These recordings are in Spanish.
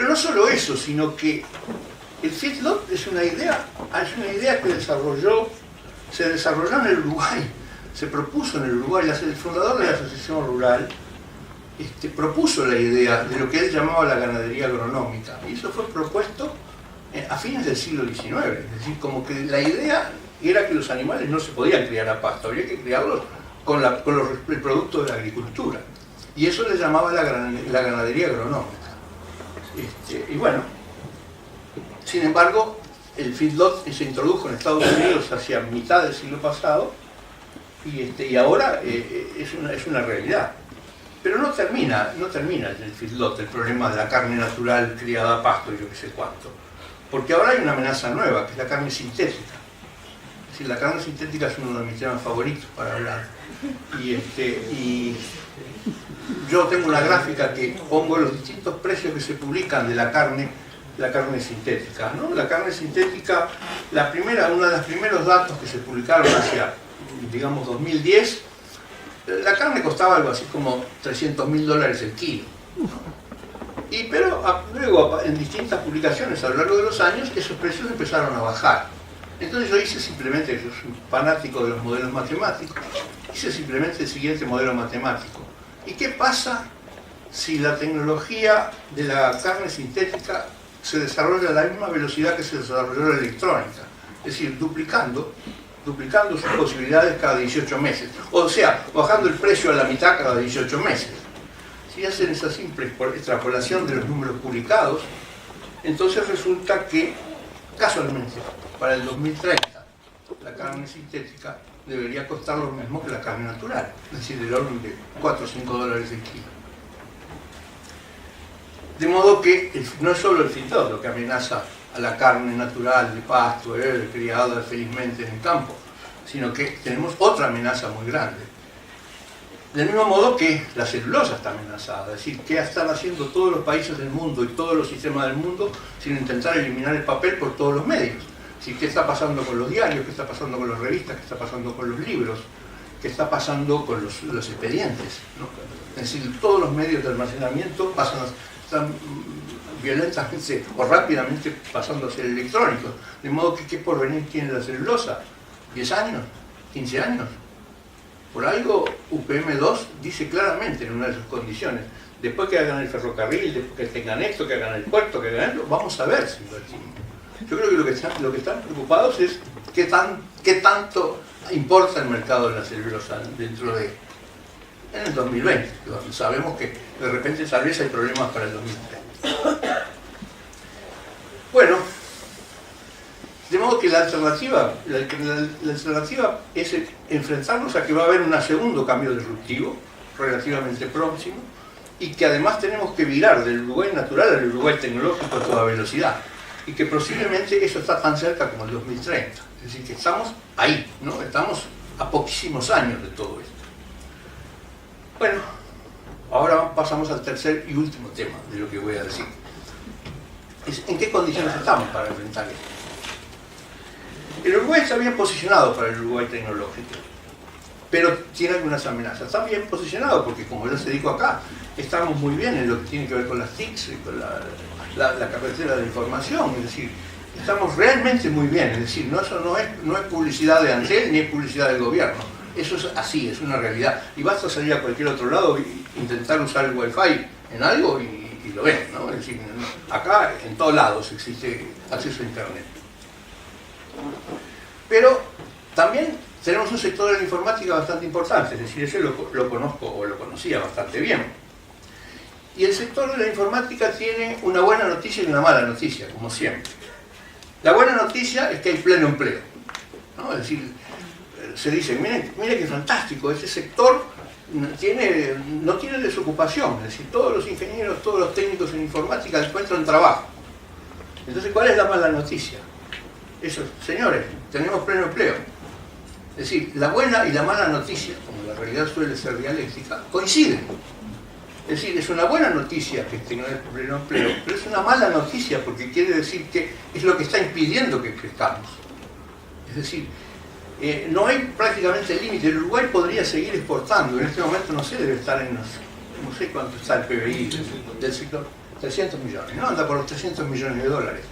Pero no solo eso, sino que el feedlot es una idea que se desarrolló en el Uruguay, se propuso en el Uruguay. El fundador de la Asociación Rural propuso la idea de lo que él llamaba la ganadería agronómica, y eso fue propuesto a fines del siglo XIX. Es decir, como que la idea era que los animales no se podían criar a pasto, habría que criarlos con el producto de la agricultura, y eso le llamaba la ganadería agronómica. Y bueno, sin embargo, el feedlot se introdujo en Estados Unidos hacia mitad del siglo pasado, y ahora es una realidad. Pero no termina el feedlot, el problema de la carne natural criada a pasto y yo qué sé cuánto. Porque ahora hay una amenaza nueva, que es la carne sintética. Es decir, la carne sintética es uno de mis temas favoritos para hablar. Y yo tengo una gráfica que pongo los distintos precios que se publican de la carne sintética, ¿no? La carne sintética, uno de los primeros datos que se publicaron hacia, digamos, 2010, la carne costaba algo así como $300.000 el kilo. Pero luego, en distintas publicaciones a lo largo de los años, esos precios empezaron a bajar. Entonces yo hice simplemente, yo soy un fanático de los modelos matemáticos, hice simplemente el siguiente modelo matemático. ¿Y qué pasa si la tecnología de la carne sintética se desarrolla a la misma velocidad que se desarrolló la electrónica? Es decir, duplicando sus posibilidades cada 18 meses. O sea, bajando el precio a la mitad cada 18 meses. Si hacen esa simple extrapolación de los números publicados, entonces resulta que, casualmente, para el 2030, la carne sintética debería costar lo mismo que la carne natural, es decir, del orden de $4 o $5 el kilo. De modo que no es solo el feedlot lo que amenaza a la carne natural de pasto, criada felizmente en el campo, sino que tenemos otra amenaza muy grande. Del mismo modo que la celulosa está amenazada, es decir, ¿qué están haciendo todos los países del mundo y todos los sistemas del mundo sin intentar eliminar el papel por todos los medios? ¿Sí? ¿Qué está pasando con los diarios? ¿Qué está pasando con las revistas? ¿Qué está pasando con los libros? ¿Qué está pasando con los expedientes? ¿No? Es decir, todos los medios de almacenamiento están violentamente o rápidamente pasando a ser electrónicos. De modo que, ¿qué porvenir tiene la celulosa? ¿10 años? ¿15 años? Por algo, UPM2 dice claramente en una de sus condiciones: después que hagan el ferrocarril, después que tengan esto, que hagan el puerto, que hagan esto, vamos a ver si invertimos. Yo creo que lo que están preocupados es qué tanto importa el mercado de la celulosa en el 2020. Sabemos que de repente tal vez hay problemas para el 2030. Bueno, de modo que la alternativa es enfrentarnos a que va a haber un segundo cambio disruptivo relativamente próximo, y que además tenemos que virar del Uruguay natural al Uruguay tecnológico a toda velocidad, y que posiblemente eso está tan cerca como el 2030. Es decir, que estamos ahí, ¿no? Estamos a poquísimos años de todo esto. Bueno, ahora pasamos al tercer y último tema de lo que voy a decir. ¿En qué condiciones estamos para enfrentar esto? El Uruguay está bien posicionado para el Uruguay tecnológico, pero tiene algunas amenazas. Está bien posicionado porque, como yo se digo acá, estamos muy bien en lo que tiene que ver con las TICs y con la carretera de información. Es decir, estamos realmente muy bien. Es decir, eso no es publicidad de Antel ni es publicidad del gobierno. Eso es así, es una realidad. Y basta salir a cualquier otro lado e intentar usar el Wi-Fi en algo y lo ven, ¿no? Es decir, acá en todos lados existe acceso a Internet. Pero también tenemos un sector de la informática bastante importante, es decir, ese lo conozco o lo conocía bastante bien. Y el sector de la informática tiene una buena noticia y una mala noticia, como siempre. La buena noticia es que hay pleno empleo, ¿no? Es decir, se dice, mire qué fantástico, este sector no tiene desocupación, es decir, todos los ingenieros, todos los técnicos en informática encuentran trabajo. Entonces, ¿cuál es la mala noticia? Eso, señores, tenemos pleno empleo. Es decir, la buena y la mala noticia, como la realidad suele ser dialéctica, coinciden. Es decir, es una buena noticia que tengamos pleno empleo, pero es una mala noticia porque quiere decir que es lo que está impidiendo que crezcamos. Es decir, no hay prácticamente límite. El Uruguay podría seguir exportando. En este momento, no sé, debe estar no sé cuánto está el PBI del sector. 300 millones, no anda por los 300 millones de dólares.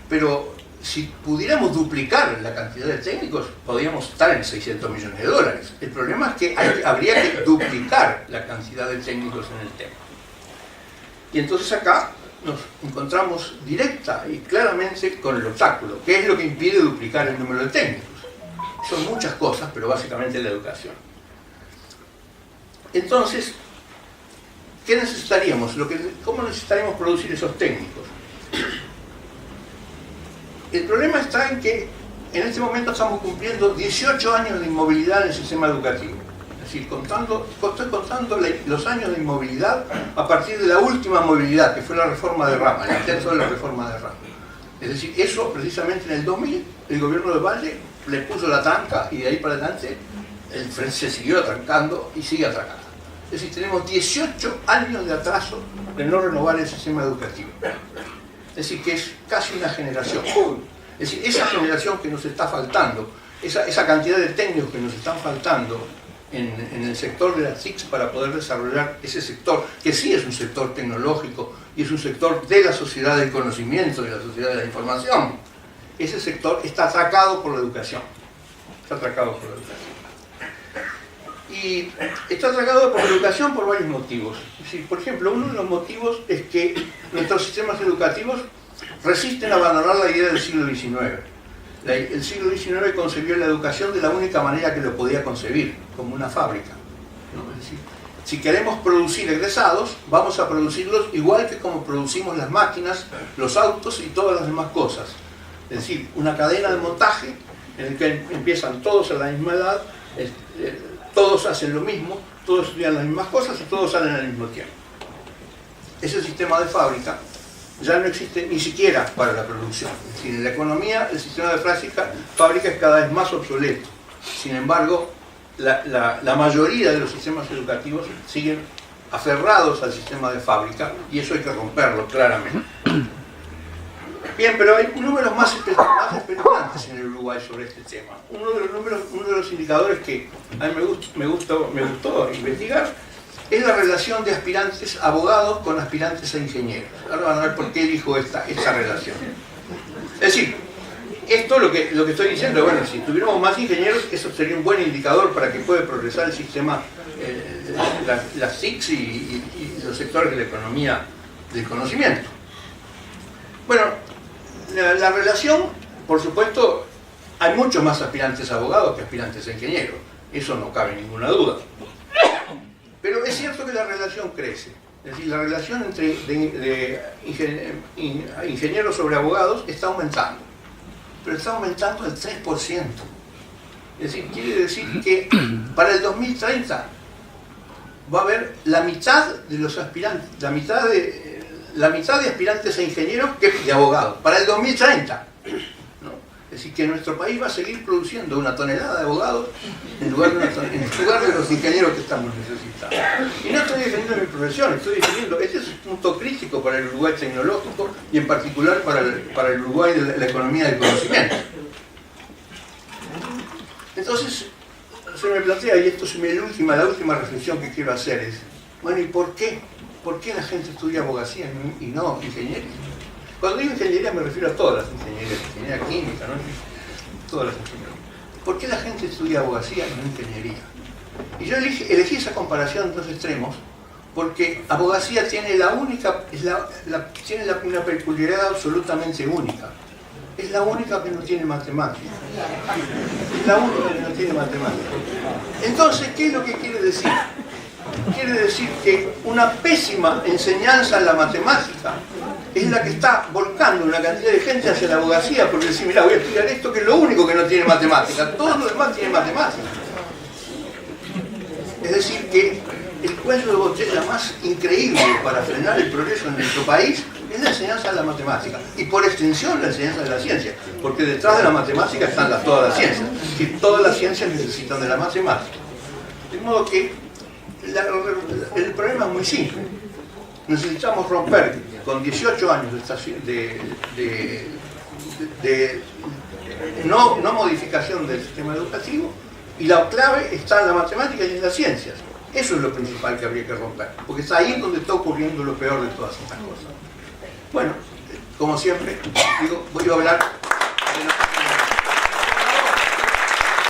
Pero si pudiéramos duplicar la cantidad de técnicos, podríamos estar en 600 millones de dólares. El problema es que habría que duplicar la cantidad de técnicos en el tema. Y entonces acá nos encontramos directa y claramente con el obstáculo. ¿Qué es lo que impide duplicar el número de técnicos? Son muchas cosas, pero básicamente la educación. Entonces, ¿qué necesitaríamos? ¿Cómo necesitaríamos producir esos técnicos? El problema está en que en este momento estamos cumpliendo 18 años de inmovilidad en el sistema educativo. Es decir, estoy contando los años de inmovilidad a partir de la última movilidad, que fue la reforma de Rama, el intento de la reforma de Rama. Es decir, eso precisamente en el 2000, el gobierno de Valle le puso la tranca y de ahí para adelante el Frente se siguió atrancando y sigue atracando. Es decir, tenemos 18 años de atraso de no renovar el sistema educativo. Es decir, que es casi una generación. Es decir, esa generación que nos está faltando, esa cantidad de técnicos que nos están faltando en el sector de las TICs para poder desarrollar ese sector, que sí es un sector tecnológico y es un sector de la sociedad del conocimiento, de la sociedad de la información. Ese sector está atracado por la educación. Está atracado por la educación. Y está atracado por la educación por varios motivos. Es decir, por ejemplo, uno de los motivos es que nuestros sistemas educativos resisten a abandonar la idea del siglo XIX. El siglo XIX concebió la educación de la única manera que lo podía concebir, como una fábrica, ¿no? Es decir, si queremos producir egresados, vamos a producirlos igual que como producimos las máquinas, los autos y todas las demás cosas. Es decir, una cadena de montaje en la que empiezan todos a la misma edad, todos hacen lo mismo, todos estudian las mismas cosas y todos salen al mismo tiempo. Ese sistema de fábrica ya no existe ni siquiera para la producción. Es decir, en la economía el sistema de fábrica es cada vez más obsoleto. Sin embargo, la mayoría de los sistemas educativos siguen aferrados al sistema de fábrica y eso hay que romperlo claramente. Bien, pero hay números más espeluznantes en el Uruguay sobre este tema. Uno de los indicadores que a mí me gustó investigar es la relación de aspirantes a abogados con aspirantes a ingenieros. Ahora van a ver por qué elijo esta relación. Es decir, esto lo que estoy diciendo, bueno, si tuviéramos más ingenieros, eso sería un buen indicador para que pueda progresar el sistema, las TICs y los sectores de la economía del conocimiento. Bueno, la relación, por supuesto, hay muchos más aspirantes a abogados que aspirantes a ingenieros. Eso no cabe ninguna duda. Pero es cierto que la relación crece. Es decir, la relación entre ingenieros sobre abogados está aumentando. Pero está aumentando al 3%. Es decir, quiere decir que para el 2030 va a haber la mitad de los aspirantes, la mitad de aspirantes a ingenieros que de abogados. Para el 2030. Es decir, que nuestro país va a seguir produciendo una tonelada de abogados en lugar de los ingenieros que estamos necesitando. Y no estoy defendiendo mi profesión, estoy defendiendo, este es un punto crítico para el Uruguay tecnológico y en particular para el Uruguay de la economía del conocimiento. Entonces, se me plantea, y esto es la última reflexión que quiero hacer es, bueno, ¿y por qué? ¿Por qué la gente estudia abogacía y no ingeniería? Cuando digo ingeniería me refiero a todas las ingenierías, ingeniería química, ¿no? Todas las ingenierías. ¿Por qué la gente estudia abogacía y no ingeniería? Y yo elegí esa comparación en dos extremos porque abogacía tiene una peculiaridad absolutamente única. Es la única que no tiene matemáticas. Es la única que no tiene matemáticas. Entonces, ¿qué es lo que quiere decir? Quiere decir que una pésima enseñanza en la matemática es la que está volcando una cantidad de gente hacia la abogacía, porque decir, mira, voy a estudiar esto que es lo único que no tiene matemática, todo lo demás tiene matemática. Es decir, que el cuello de botella más increíble para frenar el progreso en nuestro país es la enseñanza de la matemática, y por extensión la enseñanza de la ciencia, porque detrás de la matemática están todas las ciencias, y todas las ciencias necesitan de la matemática. De modo que el problema es muy simple. Necesitamos romper con 18 años de no modificación del sistema educativo, y la clave está en la matemática y en las ciencias. Eso es lo principal que habría que romper, porque es ahí donde está ocurriendo lo peor de todas estas cosas. Bueno, como siempre, digo, voy a hablar de